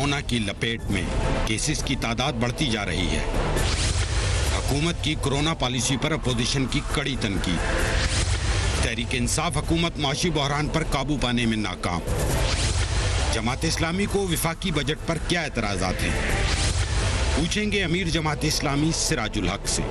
Corona की लपेट में केसेस की तादाद बढ़ती जा रही है। हुकूमत की कोरोना पॉलिसी पर अपोजिशन की कड़ी तनकीद। तहरीक इंसाफ हुकूमत माशी बहरान पर काबू पाने में नाकाम। जमात इस्लामी को विफाकी बजट पर क्या एतराज़ात हैं, पूछेंगे अमीर जमात इस्लामी सिराजुल हक से।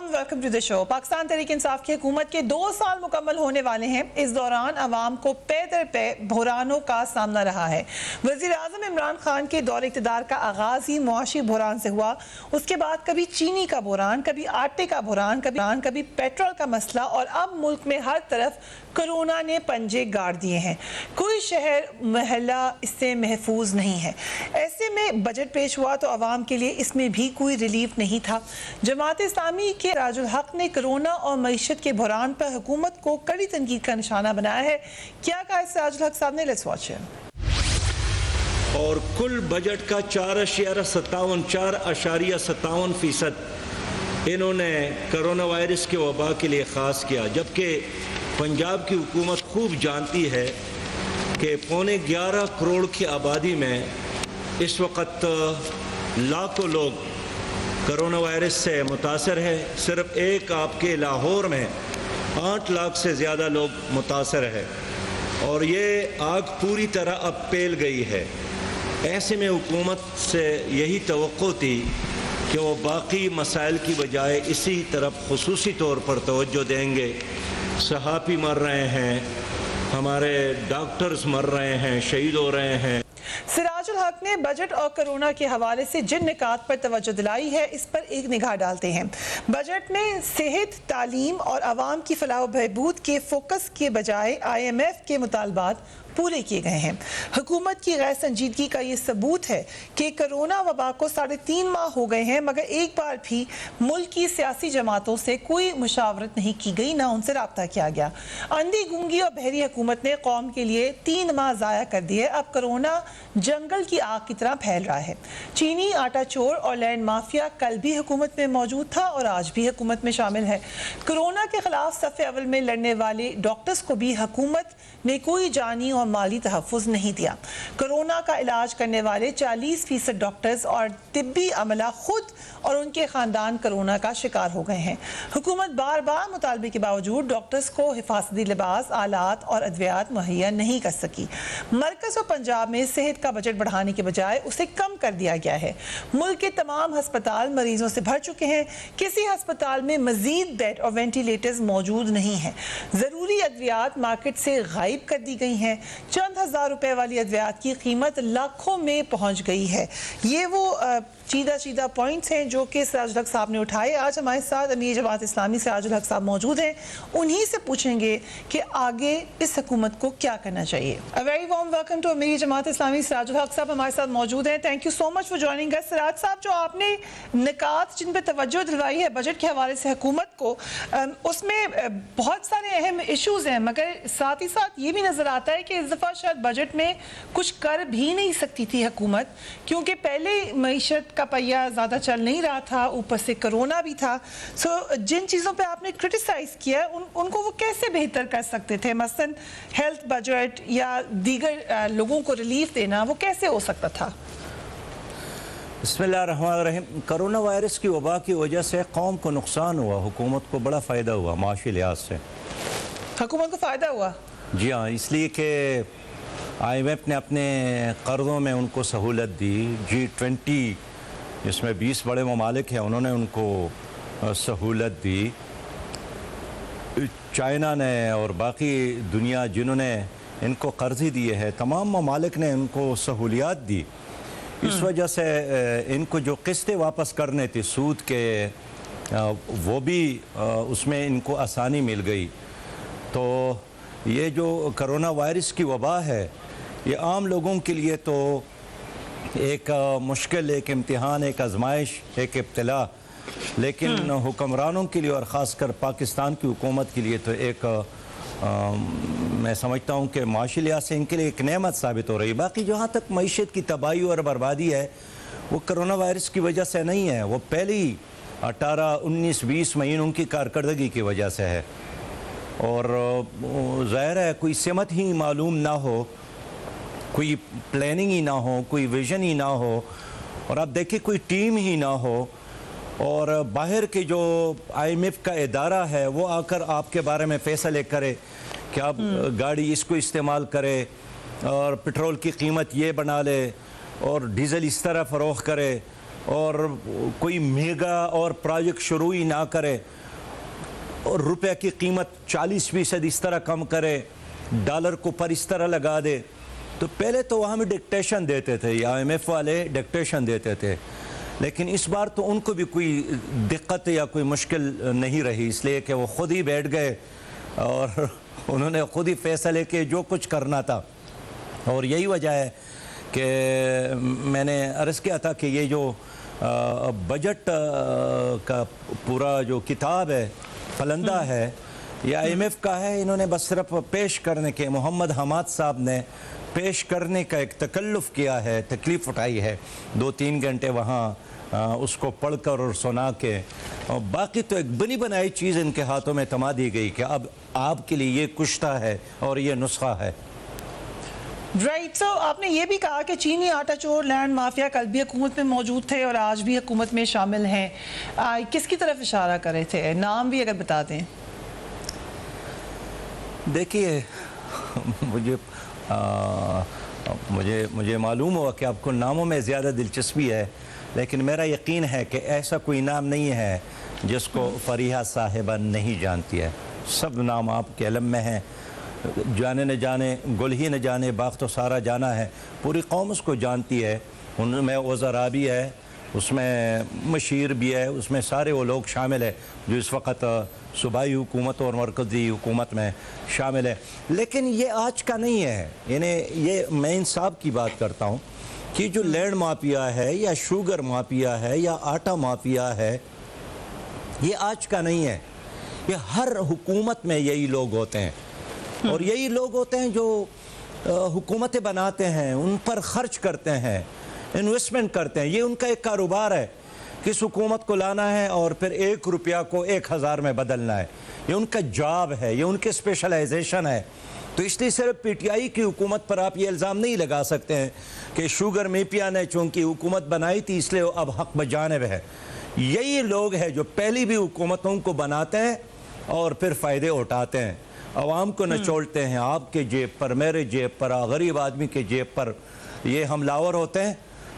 Welcome to the show. Pakistan Tehreek Insaf की हुकूमत के 2 साल मुकम्मल होने वाले हैं। इस दौरान अवाम को पे दर पे बहरानों का सामना रहा है। वज़ीर आज़म इमरान खान के दौर इक़्तिदार का आगाज़ ही मुआशी बहरान से हुआ। उसके बाद कभी चीनी का बहरान, कभी आटे का बहरान, कभी पेट्रोल का मसला, और अब मुल्क में हर तरफ कोरोना ने पंजे गाड़ दिए हैं। कोई शहर महल्ला इससे महफूज नहीं है। ऐसे में बजट पेश हुआ तो अवाम के लिए इसमें भी कोई रिलीफ नहीं था। जमात इस्लामी के सिराजुल हक ने कोरोना और मईशत के बहरान पर हुकूमत को कड़ी तनकीद का निशाना बनाया है। क्या कहा सिराजुल हक साहब ने? Let's watch him. और कुल बजट का 4.57% इन्होंने कोरोना वायरस के वबा के लिए ख़ास किया, जबकि पंजाब की हुकूमत खूब जानती है कि 11.25 करोड़ की आबादी में इस वक्त लाखों लोग कोरोना वायरस से मुतासर है। सिर्फ एक आपके लाहौर में 8 लाख से ज़्यादा लोग मुतासर है और ये आग पूरी तरह अब पेल गई है। ऐसे में हुकूमत से यही तवक्को थी कि वो बाकी मसाइल की बजाय इसी तरफ खुसूसी तौर पर तवज्जो देंगे। सहाफ़ी मर रहे हैं, हमारे डॉक्टर्स मर रहे हैं, शहीद हो रहे हैं। सिराजुल हक ने बजट और कोरोना के हवाले से जिन निकात पर तवज्जो दिलाई है, इस पर एक निगाह डालते हैं। बजट में सेहत, तालीम और आवाम की फलाह बहबूद के फोकस के बजाय IMF के मुतालबात पूरे किए गए हैं। हुकूमत की गैर संजीदगी का ये सबूत है कि कोरोना वबा को 3.5 माह हो गए हैं, मगर एक बार भी मुल्क की सियासी जमातों से कोई मुशावरत नहीं की गई, ना उनसे रब्ता किया गया। अंधी, गूंगी और बहरी हुकूमत ने कौम के लिए 3 माह ज़ाया कर दिए। अब कोरोना जंगल की आग की तरह फैल रहा है। चीनी, आटा चोर और लैंड माफिया कल भी हुकूमत में मौजूद था और आज भी हुकूमत में शामिल है। कोरोना के खिलाफ सफ़े अव्वल में लड़ने वाले डॉक्टर्स को भी हुकूमत ने कोई जानी और माली तहफ़्फ़ुज़ नहीं दिया। कोरोना का इलाज करने वाले 40% डॉक्टर्स और तिब्बी अमला खुद और उनके ख़ानदान कोरोना का शिकार हो गए हैं। हुकूमत बार बार मुतालबे के बावजूद डॉक्टर्स को हिफाजती लिबास, आलात और अद्वियात मुहैया नहीं कर सकी। मरकज़ और पंजाब में सेहत का बजट बढ़ाने के बजाय उसे कम कर दिया गया है। मुल्क के तमाम हस्पताल मरीजों से भर चुके हैं। किसी हस्पताल में मजीद बेड और वेंटिलेटर्स मौजूद नहीं हैं। ज़रूरी अद्वियात मार्केट से गायब कर दी गई हैं। चंद हज़ार रुपए वाली अद्वियात की कीमत लाखों में पहुंच गई है। ये वो सीधा पॉइंट्स हैं जो कि सिराजुल हक साहब ने उठाए। आज हमारे साथ अमीर जमात इस्लामी सिराजुल हक साहब मौजूद हैं। उन्हीं से पूछेंगे कि आगे इस हुकूमत को क्या करना चाहिए। A very warm welcome to Amir Jamaat इस्लामी सिराजुल हक साहब हमारे साथ मौजूद हैं। Thank you so much for joining us. Siraj साहब, जो आपने निकात जिन पर तवज्जो दिलवाई है बजट के हवाले से हुकूमत को, उसमें बहुत सारे अहम इशूज़ हैं, मगर साथ ही साथ ये भी नज़र आता है कि इस दफ़ा शायद बजट में कुछ कर भी नहीं सकती थी हुकूमत, क्योंकि पहले मईशत का पहिया ज़्यादा चल नहीं रहा था, ऊपर से कोरोना भी था। सो जिन चीज़ों पे आपने क्रिटिसाइज़ किया उनको वो कैसे बेहतर कर सकते थे? मसलन हेल्थ बजट या दीगर लोगों को रिलीफ देना, वो कैसे हो सकता था? बिस्मिल्लाहिर्रहमानिर्रहीम। कोरोना वायरस की वबा की वजह से कौम को नुकसान हुआ, हुकूमत को बड़ा फ़ायदा हुआ माशी लिहाज से। हुकूमत को फ़ायदा हुआ? जी हाँ, इसलिए कि IMF ने अपने कर्ज़ों में उनको सहूलत दी। G20 जिसमें 20 बड़े ममालिक हैं, उन्होंने उनको सहूलत दी। चाइना ने और बाकी दुनिया जिन्होंने इनको कर्ज़े दिए हैं, तमाम ममालिक ने उनको सहूलियात दी। इस वजह से इनको जो किस्तें वापस करने थी सूद के, वो भी उसमें इनको आसानी मिल गई। तो ये जो कोरोना वायरस की वबा है, ये आम लोगों के लिए तो एक मुश्किल, एक इम्तिहान, एक आजमाइश, एक इब्तिला, लेकिन हुक्मरानों के लिए और ख़ासकर पाकिस्तान की हुकूमत के लिए तो एक मैं समझता हूँ कि माशी लिहाज से इनके लिए एक नेमत साबित हो रही है। बाकी जहाँ तक मईशत की तबाही और बर्बादी है, वो कोरोना वायरस की वजह से नहीं है, वो पहले ही 18, 19, 20 महीनों की कारकर्दगी की वजह से है। और ज़ाहिर है कोई सिमत ही मालूम ना हो, कोई प्लानिंग ही ना हो, कोई विज़न ही ना हो, और आप देखिए कोई टीम ही ना हो, और बाहर के जो IMF का इदारा है वो आकर आपके बारे में फ़ैसले करे कि आप गाड़ी इसको इस्तेमाल करे और पेट्रोल की कीमत ये बना ले और डीज़ल इस तरह फ़रोख्त करे, और कोई मेगा और प्रोजेक्ट शुरू ही ना करे, और रुपए की कीमत 40% इस तरह कम करे, डॉलर को पर इस तरह लगा दे। तो पहले तो वहाँ में डिक्टेशन देते थे, IMF वाले डिक्टेशन देते थे, लेकिन इस बार तो उनको भी कोई दिक्कत या कोई मुश्किल नहीं रही, इसलिए कि वो ख़ुद ही बैठ गए और उन्होंने ख़ुद ही फैसले के जो कुछ करना था। और यही वजह है कि मैंने अर्ज़ किया था कि ये जो बजट का पूरा जो किताब है, फलंदा है, ये IMF का है। इन्होंने बस सिर्फ पेश करने के, मोहम्मद हमाद साहब ने पेश करने का एक तकल्लुफ़ किया है, तकलीफ़ उठाई है, 2-3 घंटे वहाँ उसको पढ़कर और सुना के, और बाकी तो एक बनी बनाई चीज़ इनके हाथों में थमा दी गई कि अब आपके लिए ये कुश्ता है और ये नुस्खा है। राइट, सो आपने ये भी कहा कि चीनी आटा चोर, लैंड माफिया कल भी हुकूमत में मौजूद थे और आज भी हुकूमत में शामिल हैं। किसकी तरफ इशारा कर रहे थे? नाम भी अगर बता दें। देखिए मुझे मालूम हुआ कि आपको नामों में ज़्यादा दिलचस्पी है, लेकिन मेरा यकीन है कि ऐसा कोई नाम नहीं है जिसको फरीहा साहिबा नहीं जानती है। सब नाम आपके इल्म में हैं, जाने न जाने, गुल ही न जाने, बाग तो सारा जाना है, पूरी कौम उसको जानती है। उनमें वज़रा भी है, उसमें मशीर भी है, उसमें सारे वो लोग शामिल है जो इस वक्त सूबाई हुकूमत और मरकज़ी हुकूमत में शामिल है। लेकिन ये आज का नहीं है, यानी ये मैं इंसाफ की बात करता हूँ कि जो लैंड माफिया है या शुगर माफिया है या आटा माफिया है, ये आज का नहीं है, ये हर हुकूमत में यही लोग होते हैं, और यही लोग होते हैं जो हुकूमतें बनाते हैं, उन पर खर्च करते हैं, इन्वेस्टमेंट करते हैं। ये उनका एक कारोबार है, किस हुकूमत को लाना है और फिर 1 रुपया को 1000 में बदलना है, ये उनका जॉब है, ये उनके स्पेशलाइजेशन है। तो इसलिए सिर्फ PTI की हुकूमत पर आप ये इल्ज़ाम नहीं लगा सकते हैं कि शुगर मेपिया ने चूँकि हुकूमत बनाई थी इसलिए अब हक बजानिब है। यही लोग हैं जो पहली भी हुकूमतों को बनाते हैं और फिर फ़ायदे उठाते हैं, आवाम को नचोड़ते हैं, आपके जेब पर, मेरे जेब पर, गरीब आदमी के जेब पर ये हमलावर होते हैं,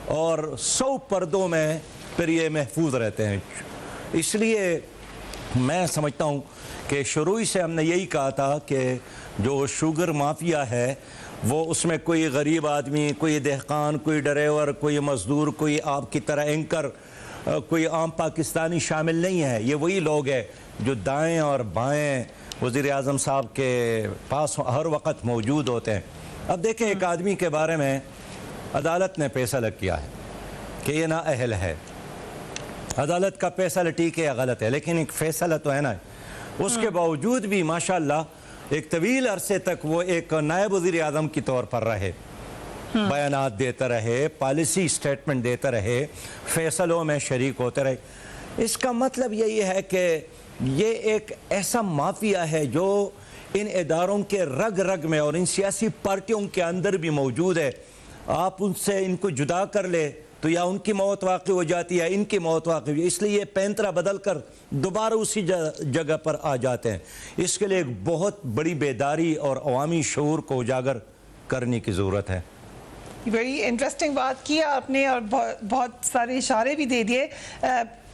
और 100 पर्दों में फिर ये महफूज रहते हैं। इसलिए मैं समझता हूँ कि शुरू ही से हमने यही कहा था कि जो शुगर माफिया है वो उसमें कोई गरीब आदमी, कोई दहकान, कोई ड्राइवर, कोई मज़दूर, कोई आपकी तरह एंकर, कोई आम पाकिस्तानी शामिल नहीं है। ये वही लोग हैं जो दाएं और बाएं वज़ीर आज़म साहब के पास हर वक्त मौजूद होते हैं। अब देखें, एक आदमी के बारे में अदालत ने फैसला किया है कि ये नाअहल है। अदालत का फैसला ठीक है या गलत है, लेकिन एक फ़ैसला तो है ना। उसके बावजूद भी माशाल्लाह एक तवील अरसे तक वो एक नायब वज़ीर आज़म की तौर पर रहे, बयानात देते रहे, पॉलिसी स्टेटमेंट देते रहे, फैसलों में शरीक होते रहे। इसका मतलब यही है कि ये एक ऐसा माफिया है जो इन इदारों के रग रग में और इन सियासी पार्टियों के अंदर भी मौजूद है। आप उनसे इनको जुदा कर ले तो या उनकी मौत वाक़ई हो जाती है, इनकी मौत वाक़ई हो, इसलिए ये पैंतरा बदल कर दोबारा उसी जगह पर आ जाते हैं। इसके लिए एक बहुत बड़ी बेदारी और अवामी शऊर को उजागर करने की ज़रूरत है। बड़ी इंटरेस्टिंग बात की आपने और बहुत सारे इशारे भी दे दिए।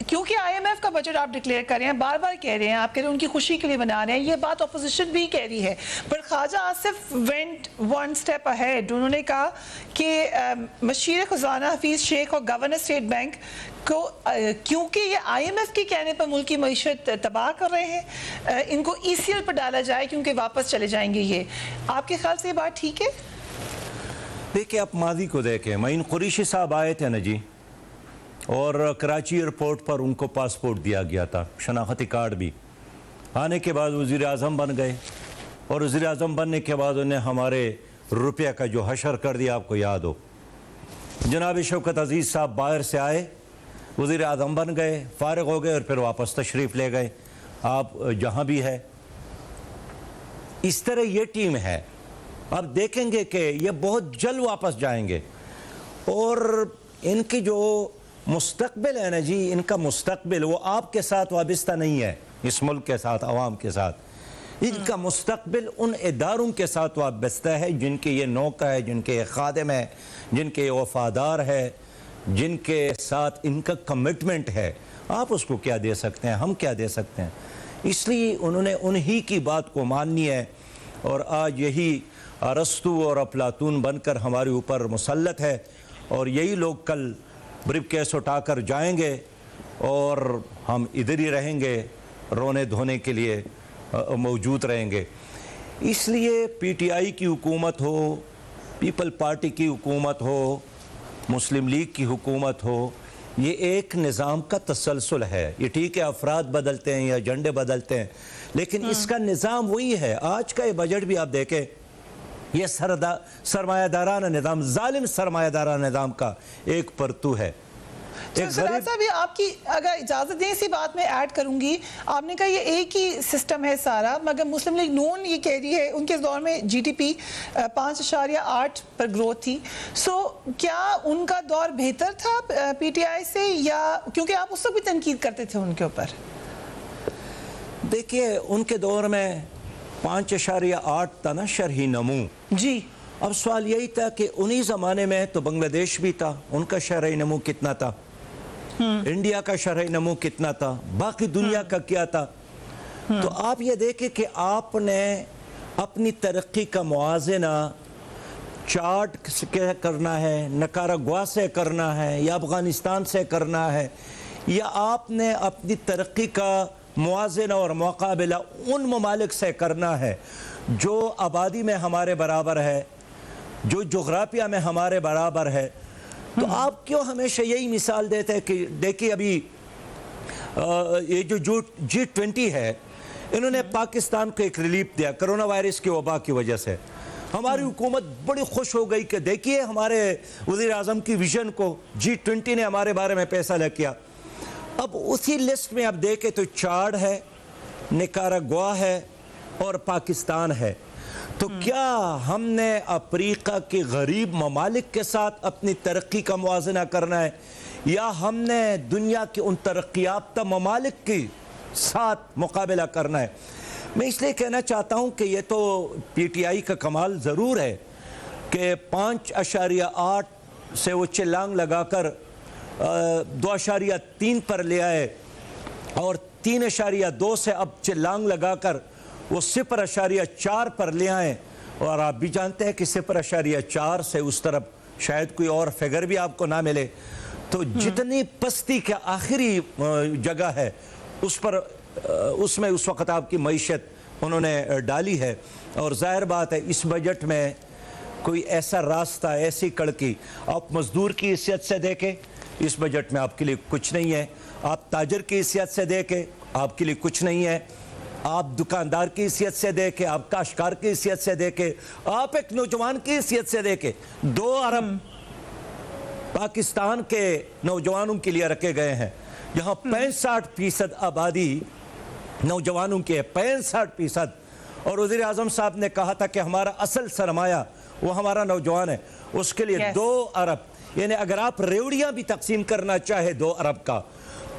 क्योंकि IMF का बजट आप डिक्लेयर कर रहे हैं, बार बार कह रहे हैं, आप कह रहे हैं उनकी खुशी के लिए बना रहे हैं, ये बात अपोजिशन भी कह रही है, पर Khawaja Asif went 1 step ahead. उन्होंने कहा कि मशीर खजाना हफीज शेख और गवर्नर स्टेट बैंक को क्योंकि ये IMF के कहने पर मुल्क की मईशत तबाह कर रहे हैं, इनको ECL पर डाला जाए क्योंकि वापस चले जाएंगे। ये आपके ख्याल से ये बात ठीक है? देखिए, आप माजी को देखें, मईन कुरैशी साहब आए थे ना जी, और कराची एयरपोर्ट पर उनको पासपोर्ट दिया गया था, शनाख्ती कार्ड भी। आने के बाद वज़ीर आज़म बन गए, और वज़ीर आज़म बनने के बाद उन्हें हमारे रुपये का जो हशर कर दिया, आपको याद हो। जनाब शौकत अजीज़ साहब बाहर से आए, वज़ीर आज़म बन गए, फारिग हो गए और फिर वापस तशरीफ़ ले गए। आप जहाँ भी है, इस तरह ये टीम है। अब देखेंगे कि ये बहुत जल्द वापस जाएंगे और इनकी जो मुस्तकबिल है ना जी, इनका मुस्तकबिल वो आपके साथ वाबस्ता नहीं है, इस मुल्क के साथ, आवाम के साथ। इनका मुस्तकबिल उन इदारों के साथ वाबस्ता है जिनके ये नौकर है, जिनके ये खादिम है, जिनके ये वफादार है, जिनके साथ इनका कमिटमेंट है। आप उसको क्या दे सकते हैं, हम क्या दे सकते हैं? इसलिए उन्होंने उन्हीं की बात को माननी है और आज यही अरस्तु और अफलातून बनकर हमारे ऊपर मुसल्लत है और यही लोग कल ब्रीफ केस उठाकर जाएंगे और हम इधर ही रहेंगे, रोने धोने के लिए मौजूद रहेंगे। इसलिए पीटीआई की हुकूमत हो, पीपल पार्टी की हुकूमत हो, मुस्लिम लीग की हुकूमत हो, ये एक निज़ाम का तसलसल है। ये ठीक है अफराद बदलते हैं या एजेंडे बदलते हैं, लेकिन इसका निज़ाम वही है। आज का ये बजट भी आप देखें, ये सरमायादाराना निज़ाम, जालिम सरमायादाराना निज़ाम का एक परतू है। सराज साहब, ये आपकी अगर इजाज़त दें इसी बात में ऐड करूंगी, आपने कहा ये एक ही सिस्टम है सारा, मगर मुस्लिम लीग नून ये कह रही है उनके दौर में जीडीपी 5.8 पर ग्रोथ थी। सो क्या उनका दौर बेहतर था पीटीआई से, या क्योंकि आप उस वक्त भी तनकीद करते थे उनके ऊपर? देखिए, उनके दौर में 5.8 था ना शरही नमू जी। अब सवाल यही था कि उन्हीं ज़माने में तो बांग्लादेश भी था, उनका शरही नमू कितना था, इंडिया का शरही नमू कितना था, बाकी दुनिया का क्या था। तो आप ये देखें कि आपने अपनी तरक्की का मुआजना चार्ट से करना है, निकारागुआ से करना है या अफ़गानिस्तान से करना है, या आपने अपनी तरक्की का मुआजना और मुकाबला उन ममालिक से करना है जो आबादी में हमारे बराबर है, जो जोग्राफिया में हमारे बराबर है। तो आप क्यों हमेशा यही मिसाल देते हैं कि देखिए अभी ये जो G20 है, इन्होंने पाकिस्तान को एक रिलीफ दिया कोरोना वायरस की वबा की वजह से। हमारी हुकूमत बड़ी खुश हो गई कि देखिए हमारे वज़ीर आज़म की विजन को G20 ने हमारे बारे में पैसा लग किया। अब उसी लिस्ट में आप देखें तो चाड है, निकारागुआ है और पाकिस्तान है। तो क्या हमने अफ्रीका के गरीब ममालिक के साथ अपनी तरक्की का मुआजना करना है, या हमने दुनिया के उन तरक्की याफ्ता ममालिक के साथ मुकाबला करना है? मैं इसलिए कहना चाहता हूँ कि ये तो पीटीआई का कमाल ज़रूर है कि 5.8 से वो चिल्लांग लगाकर 2.3 पर ले आए और 3.2 से अब चिल्लांग लगाकर वो 0.4 पर ले आए। और आप भी जानते हैं कि 0.4 से उस तरफ शायद कोई और फिगर भी आपको ना मिले। तो जितनी पस्ती का आखिरी जगह है उस पर उसमें उस वक़्त आपकी मईशत उन्होंने डाली है। और ज़ाहिर बात है इस बजट में कोई ऐसा रास्ता, ऐसी कड़की आप मज़दूर की हैसियत से देखें, इस बजट में आपके लिए कुछ नहीं है। आप ताजर की हैसियत से देखें, आपके लिए कुछ नहीं है। आप दुकानदार की हैसियत से देखें, आप काश्तकार की हैसियत से देखें, आप एक नौजवान की हैसियत से देखें, 2 अरब पाकिस्तान के नौजवानों के लिए रखे गए हैं, जहाँ 65% आबादी नौजवानों की है, 65%। और वज़ीर आज़म साहब ने कहा था कि हमारा असल सरमाया वो हमारा नौजवान है, उसके लिए 2 अरब, यानी अगर आप रेवड़ियाँ भी तकसीम करना चाहे 2 अरब का,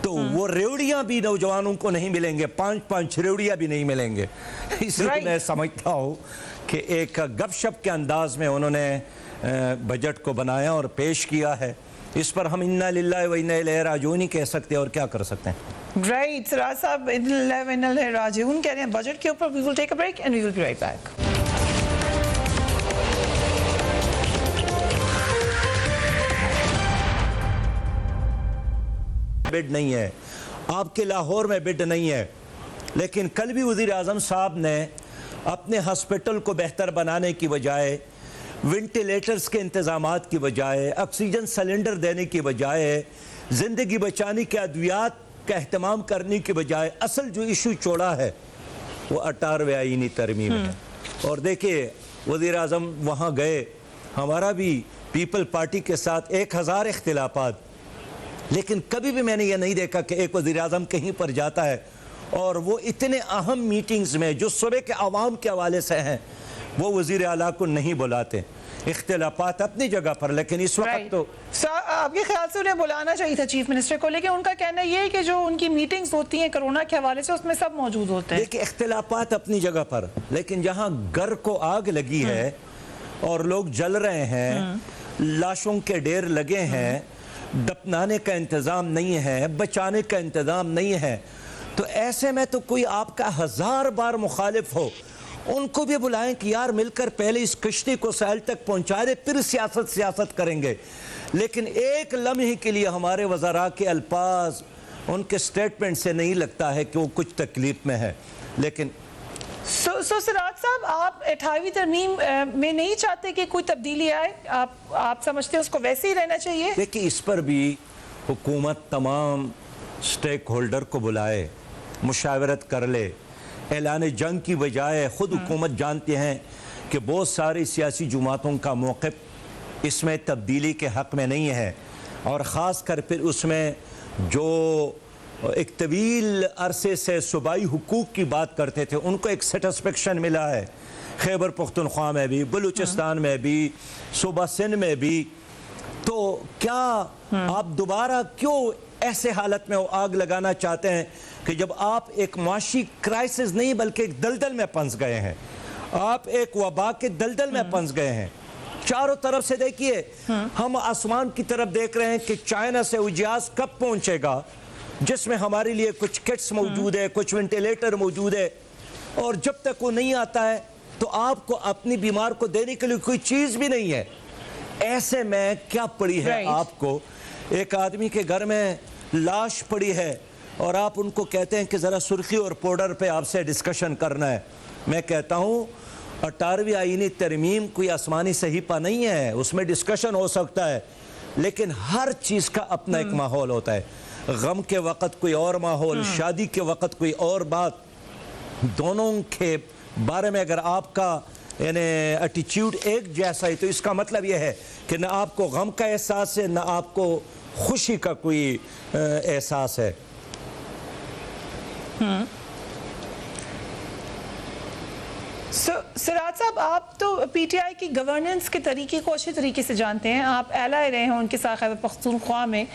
तो वो रेवड़ियाँ भी नौजवानों को नहीं मिलेंगे, 5-5 रेवड़ियाँ भी नहीं मिलेंगे। इसलिए मैं समझता हूँ कि एक गपशप के अंदाज में उन्होंने बजट को बनाया और पेश किया है। इस पर हम इन्ना लिल्लाहि व इन्ना इलैहि राजिऊन नहीं कह सकते, और क्या कर सकते हैं। राइट, सराज साहब इन्ना लिल्लाहि व इन्ना इलैहि राजिऊन कह रहे हैं बजट के ऊपर। We will take a break and we will be right back. Bid नहीं है, आपके लाहौर में बिड नहीं है, लेकिन कल भी वज़ीर आज़म साहब ने अपने हॉस्पिटल को बेहतर बनाने की बजाय, वेंटिलेटर्स के इंतज़ामात की बजाय, ऑक्सीजन सिलेंडर देने की बजाय, ज़िंदगी बचाने के अद्वियात का अहतमाम करने की बजाय असल जो इशू छोड़ा है वो 18वें आईनी तरमीम है। और देखिए वज़ीर आज़म वहाँ गए, हमारा भी पीपल पार्टी के साथ 1000 इख्तिलाफात, लेकिन कभी भी मैंने ये नहीं देखा कि एक वज़ीर आज़म कहीं पर जाता है और वो इतने अहम मीटिंग्स में जो सूबे के आवाम के हवाले से हैं वो वज़ीर आला को नहीं बुलाते। इख्तिलाफात अपनी जगह पर, लेकिन इस वक्त तो आपके ख्याल से उन्हें बुलाना चाहिए था चीफ मिनिस्टर को, लेकिन उनका कहना ये है कि जो उनकी मीटिंग्स होती हैं कोरोना के हवाले से उसमें सब मौजूद होते हैं। देखिए इख्तिलाफात अपनी जगह पर, लेकिन जहाँ घर को आग लगी है और लोग जल रहे हैं, लाशों के ढेर लगे हैं, दफनाने का इंतज़ाम नहीं है, बचाने का इंतज़ाम नहीं है, तो ऐसे में तो कोई आपका 1000 बार मुखालिफ हो उनको भी बुलाएं कि यार मिलकर पहले इस कश्ती को साहिल तक पहुंचा दे, फिर सियासत करेंगे। लेकिन एक लम्हे के लिए हमारे वज़रा के अल्फाज, उनके स्टेटमेंट से नहीं लगता है कि वो कुछ तकलीफ में है। लेकिन सिराज साहब, आप 28वीं तरमीम में नहीं चाहते कि कोई तब्दीली आए? आप समझते हैं उसको वैसे ही रहना चाहिए? देखिए इस पर भी हुकूमत तमाम स्टेक होल्डर को बुलाए, मुशावरत कर ले, ऐलान जंग की बजाय खुद हुकूमत जानती हैं कि बहुत सारी सियासी जमातों का मौक़िफ़ इसमें तब्दीली के हक़ में नहीं है, और ख़ास कर फिर उसमें जो एक तवील अरसे से सूबाई हुकूक की बात करते थे उनको एक सेटिस्फेक्शन मिला है, खैबर पख्तूनख्वा में भी, बलूचिस्तान में भी, सूबा सिंध में भी। तो क्या आप दोबारा क्यों ऐसे हालत में आग लगाना चाहते हैं कि जब आप एक माशी क्राइसिस नहीं बल्कि एक दलदल में फंस गए हैं, आप एक वबा के दलदल में फंस गए हैं। चारों तरफ से देखिए, हम आसमान की तरफ देख रहे हैं कि चाइना से उजास कब पहुंचेगा, जिसमें हमारे लिए कुछ किट्स मौजूद है, कुछ वेंटिलेटर मौजूद है, और जब तक वो नहीं आता है तो आपको अपनी बीमार को देने के लिए कोई चीज़ भी नहीं है। ऐसे में क्या पड़ी है आपको, एक आदमी के घर में लाश पड़ी है और आप उनको कहते हैं कि ज़रा सुर्खी और पाउडर पे आपसे डिस्कशन करना है। मैं कहता हूँ 18वीं आईनी तरमीम कोई आसमानी सहीफा नहीं है, उसमें डिस्कशन हो सकता है, लेकिन हर चीज़ का अपना एक माहौल होता है। गम के वक़्त कोई और माहौल, शादी के वक़्त कोई और बात। दोनों के बारे में अगर आपका यानी एटीट्यूड एक जैसा है तो इसका मतलब यह है कि ना आपको गम का एहसास है, ना आपको खुशी का कोई एहसास है। सिराज साहब, आप तो पीटीआई की गवर्नेंस के तरीके को अच्छे तरीके से जानते हैं, आप एलआई रहे हैं उनके साथ खैबर पख्तूनख्वा में।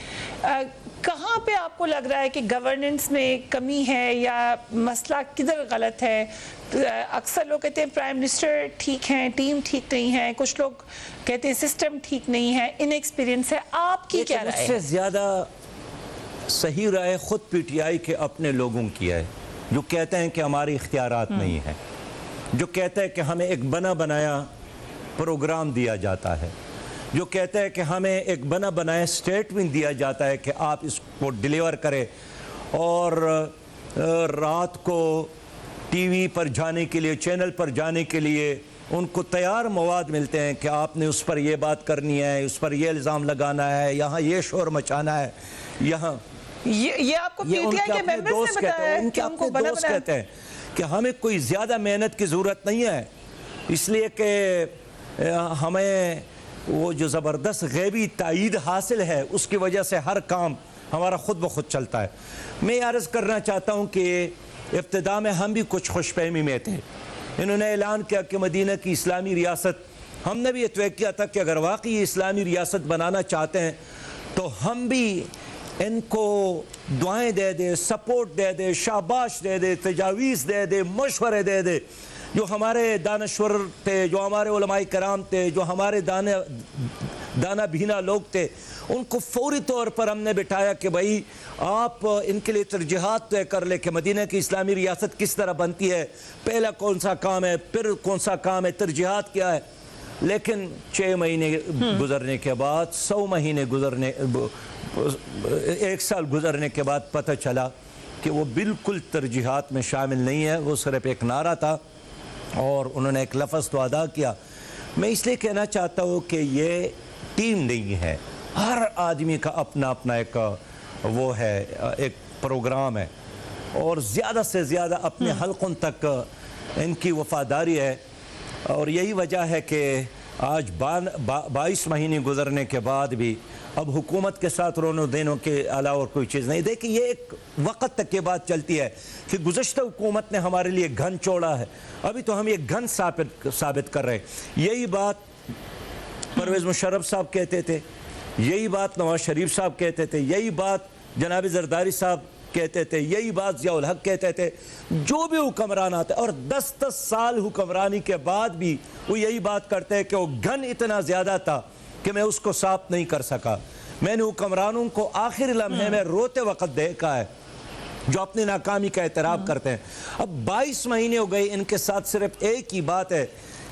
कहाँ पे आपको लग रहा है कि गवर्नेंस में कमी है या मसला किधर गलत है? अक्सर लोग कहते हैं प्राइम मिनिस्टर ठीक हैं, टीम ठीक नहीं है, कुछ लोग कहते हैं सिस्टम ठीक नहीं है, इनएक्सपीरियंस है। आपकी क्या राय है? इससे ज़्यादा सही राय खुद पीटीआई के अपने लोगों की है, जो कहते हैं कि हमारी इख्तियारात नहीं है, जो कहते हैं कि हमें एक बना बनाया प्रोग्राम दिया जाता है, जो कहते हैं कि हमें एक बना बनाया स्टेटमेंट दिया जाता है कि आप इसको डिलीवर करें, और रात को टीवी पर जाने के लिए, चैनल पर जाने के लिए उनको तैयार मवाद मिलते हैं कि आपने उस पर ये बात करनी है, उस पर ये इल्ज़ाम लगाना है, यहाँ ये शोर मचाना है, यहाँ ये आपको पीटीआई के मेंबर्स ने बताया है कि उनको बना बनाया कहते हैं कि हमें कोई ज़्यादा मेहनत की ज़रूरत नहीं है, इसलिए कि हमें वो जो ज़बरदस्त गैबी तायीद हासिल है उसकी वजह से हर काम हमारा खुद ब खुद चलता है। मैं ये अर्ज़ करना चाहता हूँ कि इब्तिदा में हम भी कुछ खुशफहमी में थे। इन्होंने ऐलान किया कि मदीना की इस्लामी रियासत, हमने भी ये तय किया था कि अगर वाकई इस्लामी रियासत बनाना चाहते हैं तो हम भी इनको दुआएं दे दे, सपोर्ट दे दे, शाबाश दे दे, तजावीज़ दे दे, मशवरे दे दे। जो हमारे दानश्वर थे, जो हमारे उलमाए कराम थे, जो हमारे दाना भीना लोग थे, उनको फौरी तौर पर हमने बिठाया कि भाई आप इनके लिए तरजीहात तय कर ले कि मदीना की इस्लामी रियासत किस तरह बनती है, पहला कौन सा काम है, फिर कौन सा काम है, तरजीहात क्या है। लेकिन 6 महीने गुजरने के बाद, 100 महीने गुजरने, 1 साल गुजरने के बाद पता चला कि वो बिल्कुल तरजीहात में शामिल नहीं है, वो सिर्फ एक नारा था और उन्होंने एक लफ्ज़ तो अदा किया। मैं इसलिए कहना चाहता हूँ कि ये टीम नहीं है, हर आदमी का अपना अपना एक वो है, एक प्रोग्राम है, और ज़्यादा से ज़्यादा अपने हलकों तक इनकी वफादारी है। और यही वजह है कि आज 22 महीने गुजरने के बाद भी अब हुकूमत के साथ रोनो देनों के अलावा और कोई चीज़ नहीं। देखिए ये एक वक़्त तक की बात चलती है कि गुज़श्ता हुकूमत ने हमारे लिए घन छोड़ा है, अभी तो हम ये घन साबित कर रहे हैं। यही बात परवेज़ मुशर्रफ साहब कहते थे, यही बात नवाज शरीफ साहब कहते थे, यही बात जनाब जरदारी साहब कहते थे, यही बात ज़ियाउल हक कहते थे। जो भी हुक्मरान आते और 10-10 साल हुक्मरानी के बाद भी वो यही बात करते हैं कि वो घन इतना ज़्यादा था कि मैं उसको साफ नहीं कर सका। मैंने हुक्मरानों को आखिरी लम्हे में रोते वक्त देखा है जो अपनी नाकामी का एतराफ़ करते हैं। अब 22 महीने हो गए, इनके साथ सिर्फ एक ही बात है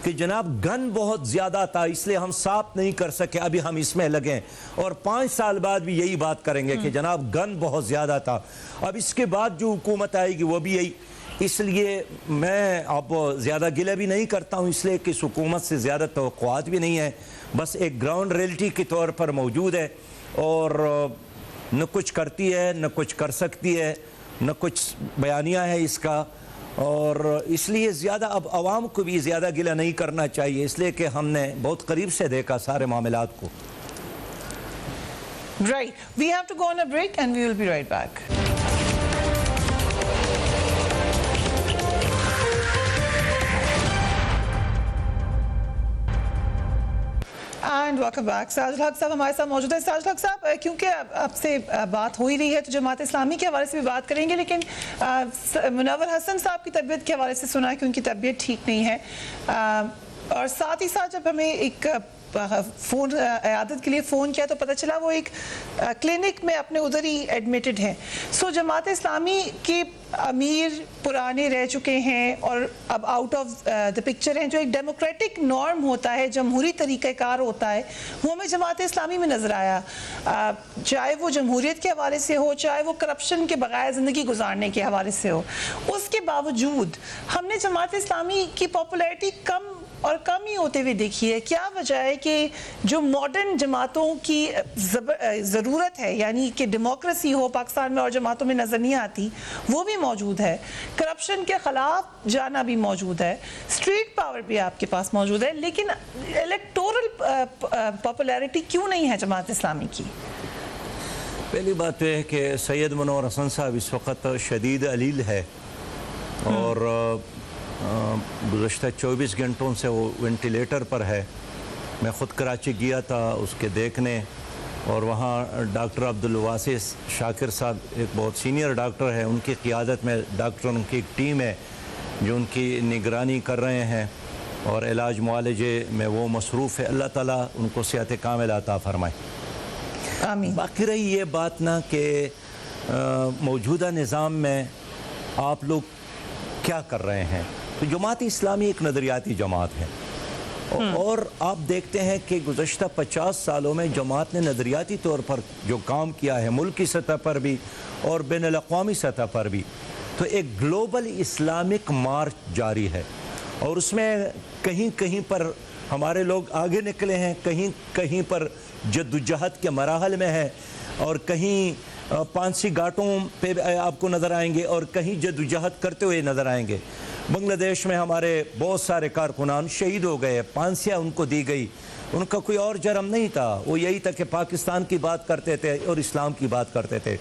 कि जनाब गन बहुत ज़्यादा था इसलिए हम साफ नहीं कर सके, अभी हम इसमें लगे और 5 साल बाद भी यही बात करेंगे कि जनाब गन बहुत ज़्यादा था। अब इसके बाद जो हुकूमत आएगी वो भी यही। इसलिए मैं अब ज़्यादा गिला भी नहीं करता हूँ, इसलिए कि इस हुकूमत से ज़्यादा तवक्कुआत भी नहीं है, बस एक ग्राउंड रियलिटी के तौर पर मौजूद है और न कुछ करती है न कुछ कर सकती है, न कुछ बयानिया है इसका। और इसलिए ज़्यादा अब आवाम को भी ज़्यादा गिला नहीं करना चाहिए, इसलिए कि हमने बहुत करीब से देखा सारे मामलात को। Right. We have to go on a break and we will be right back. And welcome back. Sajid हक साहब हमारे साथ मौजूद है। साजिद हक साहब, क्योंकि आपसे बात हो ही रही है तो जमात इस्लामी के हवाले से भी बात करेंगे, लेकिन मुनव्वर हसन साहब की तबीयत के हवाले से सुना है कि उनकी तबीयत ठीक नहीं है, और साथ ही साथ जब हमें एक फ़ोन इयादत के लिए फ़ोन किया तो पता चला वो एक क्लिनिक में अपने उधर ही एडमिटेड हैं। सो जमात इस्लामी के अमीर पुराने रह चुके हैं और अब आउट ऑफ द पिक्चर हैं। जो एक डेमोक्रेटिक नॉर्म होता है, जमहूरी तरीक़ाकार होता है, वो हमें जमात इस्लामी में नज़र आया, चाहे वो जमहूरियत के हवाले से हो, चाहे वो करप्शन के बगैर ज़िंदगी गुजारने के हवाले से हो। उसके बावजूद हमने जमात इस्लामी की पॉपुलैरिटी कम और कम ही होते हुए देखी है। क्या वजह है कि जो मॉडर्न जमातों की ज़रूरत है, यानी कि डेमोक्रेसी हो पाकिस्तान में, और जमातों में नज़र नहीं आती, वो भी मौजूद है, करप्शन के ख़िलाफ़ जाना भी मौजूद है, स्ट्रीट पावर भी आपके पास मौजूद है, लेकिन इलेक्टोरल पॉपुलैरिटी क्यों नहीं है जमात इस्लामी की? पहली बात यह है कि सैयद मुनव्वर हसन साहब इस वक्त शदीद अलील है और गुज़श्ता 24 घंटों से वो वेंटिलेटर पर है। मैं ख़ुद कराची गया था उसके देखने, और वहाँ डॉक्टर अब्दुल वासिस शाकिर साहब एक बहुत सीनियर डॉक्टर है, उनकी क़ियादत में डॉक्टरों की एक टीम है जो उनकी निगरानी कर रहे हैं और इलाज मुआलजे में वो मसरूफ़ है। अल्लाह ताला उनको सेहत कामिल अता फरमाए, आमीन। बाकी रही ये बात ना कि मौजूदा निज़ाम में आप लोग क्या कर रहे हैं, तो जमात इस्लामी एक नज़रियाती जमात है और आप देखते हैं कि गुज़श्ता 50 सालों में जमात ने नज़रियाती तौर पर जो काम किया है, मुल्की सतह पर भी और बैनुल-अक़वामी सतह पर भी, तो एक ग्लोबल इस्लामिक मार्च जारी है और उसमें कहीं कहीं पर हमारे लोग आगे निकले हैं, कहीं कहीं पर जद्दोजहद के मराहल में है, और कहीं पांसी घाटों पे आपको नज़र आएंगे और कहीं जद्दोजहद करते हुए नज़र आएंगे। बांग्लादेश में हमारे बहुत सारे कारकुनान शहीद हो गए, फांसियाँ उनको दी गई, उनका कोई और जर्म नहीं था, वो यही था कि पाकिस्तान की बात करते थे और इस्लाम की बात करते थे।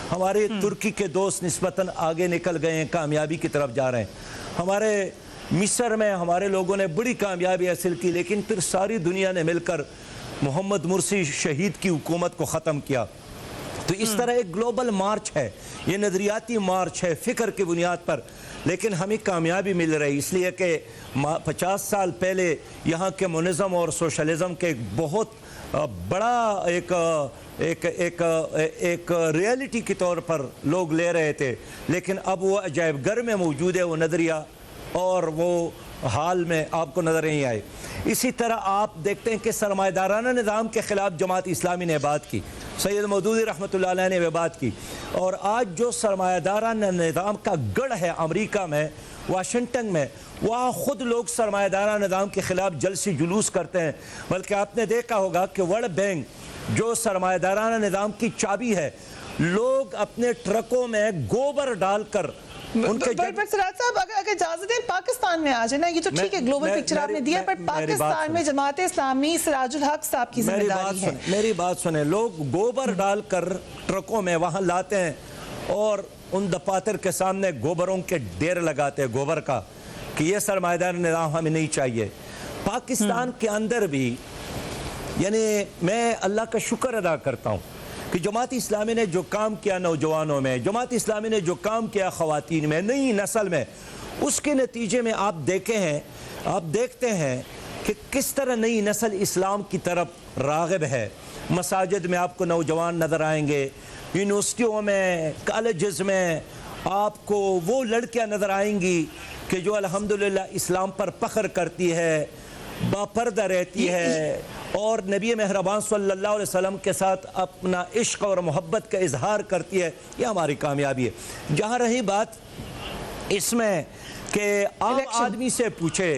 हमारे तुर्की के दोस्त निस्बतन आगे निकल गए हैं, कामयाबी की तरफ जा रहे हैं। हमारे मिस्र में हमारे लोगों ने बड़ी कामयाबी हासिल की, लेकिन फिर सारी दुनिया ने मिलकर मोहम्मद मुर्सी शहीद की हुकूमत को ख़त्म किया। तो इस तरह एक ग्लोबल मार्च है, ये नज़रियाती मार्च है फ़िक्र की बुनियाद पर, लेकिन हमें कामयाबी मिल रही इसलिए कि 50 साल पहले यहाँ के मुनिज़म और सोशलिज़म के एक बहुत बड़ा एक रियलिटी के तौर पर लोग ले रहे थे, लेकिन अब वो अजायब घर में मौजूद है, वो नज़रिया और वो हाल में आपको नज़र नहीं आए। इसी तरह आप देखते हैं कि सरमाएदाराना निज़ाम के ख़िलाफ़ जमात इस्लामी ने बात की, सैयद मौदूदी रहमतुल्लाह अलैह ने बात की, और आज जो सरमाएदाराना निज़ाम का गढ़ है अमेरिका में, वाशिंगटन में, वहाँ ख़ुद लोग सरमाएदाराना निज़ाम के ख़िलाफ़ जलसी जुलूस करते हैं। बल्कि आपने देखा होगा कि वर्ल्ड बैंक जो सरमाएदाराना निज़ाम की चाबी है, लोग अपने ट्रकों में गोबर डालकर उनके साहब अगर इजाजत है, पाकिस्तान पाकिस्तान में आ जाए ना, ये तो ठीक है ग्लोबल पिक्चर आपने दिया, पर पाकिस्तान में जमात इस्लामी सिराजुल हक साहब की जिम्मेदारी है। मेरी बात सुने, लोग गोबर डालकर ट्रकों में वहां लाते हैं और उन दफातर के सामने गोबरों के ढेर लगाते हैं गोबर का कि ये सरमायादार निज़ाम हमें नहीं चाहिए। पाकिस्तान के अंदर भी यानी मैं अल्लाह का शुक्र अदा करता हूँ कि जमात इस्लामी ने जो काम किया नौजवानों में, जमात इस्लामी ने जो काम किया ख़वातीन में, नई नस्ल में, उसके नतीजे में आप देखते हैं कि किस तरह नई नस्ल इस्लाम की तरफ राग़िब है। मसाजिद में आपको नौजवान नज़र आएंगे, यूनिवर्सिटियों में, कॉलेजेस में आपको वो लड़कियां नज़र आएंगी कि जो अल्हम्दुलिल्लाह इस्लाम पर फ़ख्र करती है, बापर्दा रहती है और नबी मेहरबान सल्लल्लाहु अलैहि वसल्लम के साथ अपना इश्क और मोहब्बत का इजहार करती है। ये हमारी कामयाबी है। जहाँ रही बात इसमें कि आम आदमी से पूछे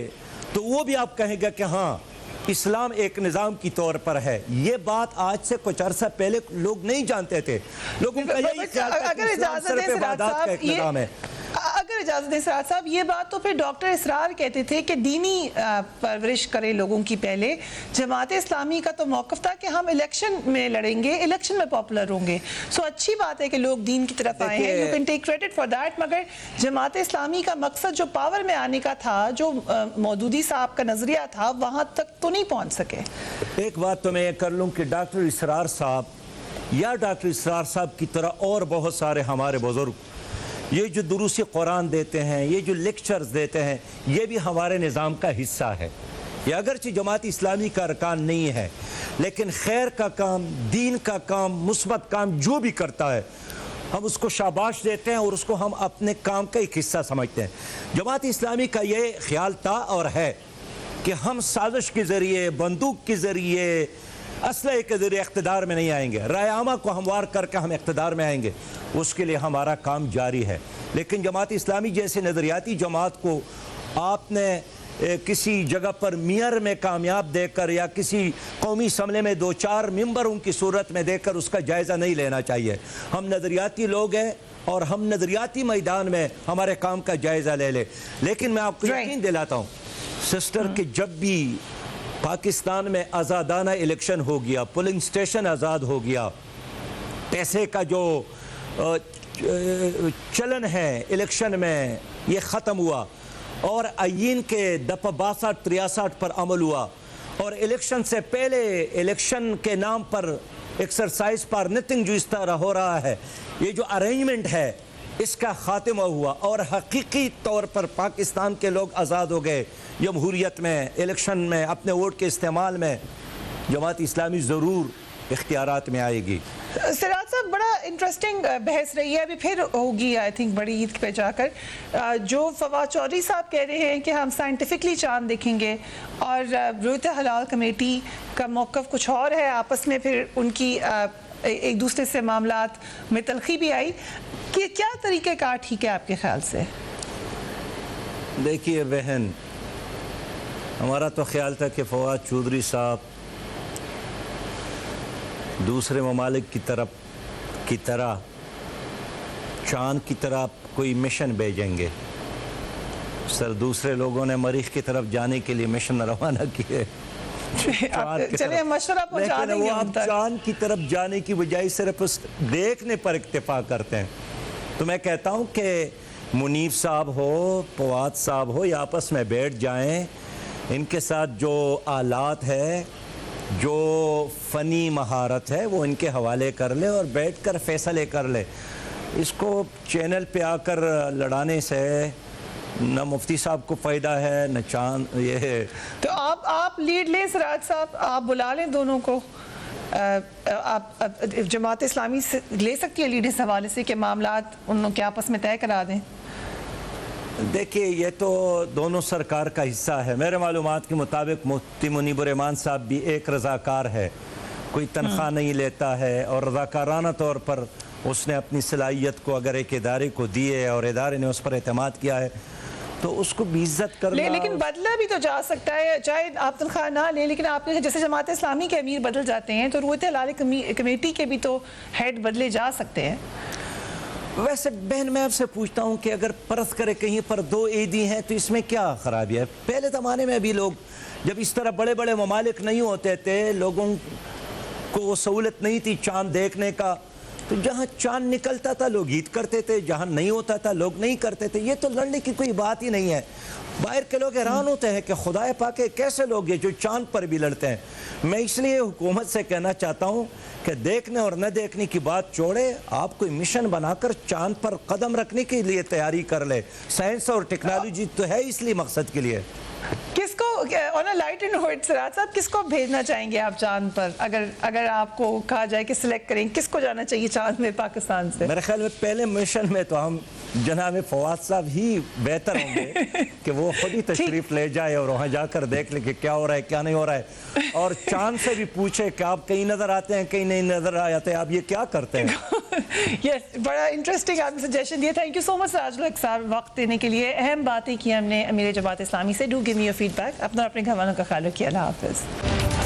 तो वो भी आप कहेंगे कि हाँ इस्लाम एक निज़ाम की तौर पर है। ये बात आज से कुछ अरसा पहले लोग नहीं जानते थे। लोगों का यही ख्याल था कि इस्लाम सर पे वादात का एक निज़ाम है। अगर इजाजत दें सिराज साहब, ये बात तो फिर डॉक्टर इसरार कहते थे कि दीनी परवरिश करें लोगों की। पहले जमात इस्लामी का तो मौक़िफ़ था कि हम इलेक्शन में लड़ेंगे, इलेक्शन में पॉपुलर होंगे। सो अच्छी बात है कि लोग दीन की तरफ आए हैं, you can take credit for that. मगर जमात इस्लामी का मकसद जो पावर में आने का था, जो मौदूदी साहब का नज़रिया था, वहाँ तक तो नहीं पहुँच सके। एक बात तो मैं ये कर लूँ कि डॉक्टर इसरार साहब या डॉक्टर इसरार साहब की तरह और बहुत सारे हमारे बुजुर्ग ये जो दुरूसी कुरान देते हैं, ये जो लेक्चर्स देते हैं, ये भी हमारे निज़ाम का हिस्सा है। ये अगरचि जमात इस्लामी का अरकान नहीं है, लेकिन खैर का काम, दीन का काम, मुस्बत काम जो भी करता है हम उसको शाबाश देते हैं और उसको हम अपने काम का एक हिस्सा समझते हैं। जमात इस्लामी का ये ख्याल था और है कि हम साजिश के ज़रिए, बंदूक के ज़रिए, असलहे के ज़रिए इक़्तिदार में नहीं आएंगे। रायामा को हमवार करके हम इक़्तिदार में आएंगे, उसके लिए हमारा काम जारी है। लेकिन जमात इस्लामी जैसे नज़रियाती जमात को आपने किसी जगह पर मेयर में कामयाब देकर या किसी कौमी असम्बली में 2-4 मेंबरों की सूरत में देकर उसका जायज़ा नहीं लेना चाहिए। हम नज़रियाती लोग हैं और हम नज़रियाती मैदान में हमारे काम का जायज़ा ले लें। लेकिन मैं आपको यकीन दिलाता हूँ सिस्टर कि जब भी पाकिस्तान में आज़ादाना इलेक्शन हो गया, पोलिंग स्टेशन आज़ाद हो गया, पैसे का जो चलन है इलेक्शन में ये ख़त्म हुआ और आईन के दफ़ा 62-63 पर अमल हुआ और इलेक्शन से पहले इलेक्शन के नाम पर एक्सरसाइज पर नथिंग जो इस तरह हो रहा है, ये जो अरेंजमेंट है इसका ख़ात्मा हुआ और हकीकी तौर पर पाकिस्तान के लोग आज़ाद हो गए। जमहूरियत में, इलेक्शन में, अपने वोट के इस्तेमाल में जमात इस्लामी ज़रूर इख्तियारात में आएगी। सिराज साहब, बड़ा इंटरेस्टिंग बहस रही है, अभी फिर होगी आई थिंक बड़ी ईद पे जाकर। जो फवाद चौधरी साहब कह रहे हैं कि हम साइंटिफिकली चांद देखेंगे और रुयत हलाल कमेटी का मौक़िफ़ कुछ और है, आपस में फिर उनकी एक दूसरे से मामलात में तलखी भी आई कि क्या तरीक़ेकार ठीक है आपके ख्याल से? देखिए बहन, हमारा तो ख्याल था कि फवाद चौधरी साहब दूसरे ममालिक की तरह चांद की तरफ कोई मिशन भेजेंगे। सर दूसरे लोगों ने मरीख की तरफ जाने के लिए मिशन रवाना किए, चलिए मशवरा पहुंचा देंगे। वो आप चांद की तरफ जाने की बजाय सिर्फ उस देखने पर इक्तिफा करते हैं। तो मैं कहता हूँ कि मुनीफ साहब हो, फवाद साहब हो, ये आपस में बैठ जाएं, इनके साथ जो आलात है, जो फ़नी महारत है वो इनके हवाले कर ले और बैठकर फैसले कर ले। इसको चैनल पे आकर लड़ाने से न मुफ्ती साहब को फ़ायदा है न चांद ये। तो आप लीड लें सिराज साहब, आप बुला लें दोनों को। आप जमात इस्लामी से ले सकती है लीड इस हवाले से कि मामलात उन के आपस में तय करा दें। देखिए ये तो दोनों सरकार का हिस्सा है। मेरे मालूमात के मुताबिक मुफ्ती मुनीबुर रहमान साहब भी एक रज़ाकार है, कोई तनख्वाह नहीं लेता है और रज़ाकाराना तौर पर उसने अपनी सलाहियत को अगर एक इदारे को दी है और इदारे ने उस पर एतमाद किया है तो उसको भी इज्जत करना। लेकिन बदला भी तो जा सकता है, चाहे आप तनख्वाह ना लें, लेकिन आपने जैसे जमात इस्लामी के अमीर बदल जाते हैं तो रुयत हलाल कमेटी के भी तो हेड बदले जा सकते हैं। वैसे बहन मैं आपसे पूछता हूँ कि अगर परस करे कहीं पर 2 ईदी हैं तो इसमें क्या खराबी है? पहले ज़माने में भी लोग जब इस तरह बड़े बड़े ममालिक नहीं होते थे, लोगों को सहूलत नहीं थी चाँद देखने का, तो जहाँ चाँद निकलता था लोग ईद करते थे, जहाँ नहीं होता था लोग नहीं करते थे। ये तो लड़ने की कोई बात ही नहीं है। बाहर के लोग हैरान होते हैं कि खुदा पाके कैसे लोग ये जो चाँद पर भी लड़ते हैं। मैं इसलिए हुकूमत से कहना चाहता हूँ कि देखने और न देखने की बात छोड़े, आप कोई मिशन बनाकर चाँद पर कदम रखने के लिए तैयारी कर ले। साइंस और टेक्नोलॉजी तो है इसलिए मकसद के लिए। किसको on a light note Siraj साहब, किसको भेजना चाहेंगे आप चांद पर? अगर आपको कहा जाए कि सिलेक्ट करें किसको जाना चाहिए चांद में पाकिस्तान से? मेरे ख्याल में पहले मिशन में तो हम जनाब फवाद साहब ही बेहतर होंगे कि वो खुद ही तशरीफ ले जाए और वहाँ जाकर देख ले कि क्या हो रहा है क्या नहीं हो रहा है, और चांद से भी पूछे कि आप कहीं नजर आते हैं कहीं नहीं नजर आते, आप ये क्या करते हैं। यस, बड़ा इंटरेस्टिंग आपने सजेशन दिया। Thank you so much Sirajul हक साहब वक्त देने के लिए। अहम बातें की हमने अमीर जमात इस्लामी से। Do give me your feedback. अपना अपने घर वालों का ख्याल रखिए। अल्लाह हाफिज़।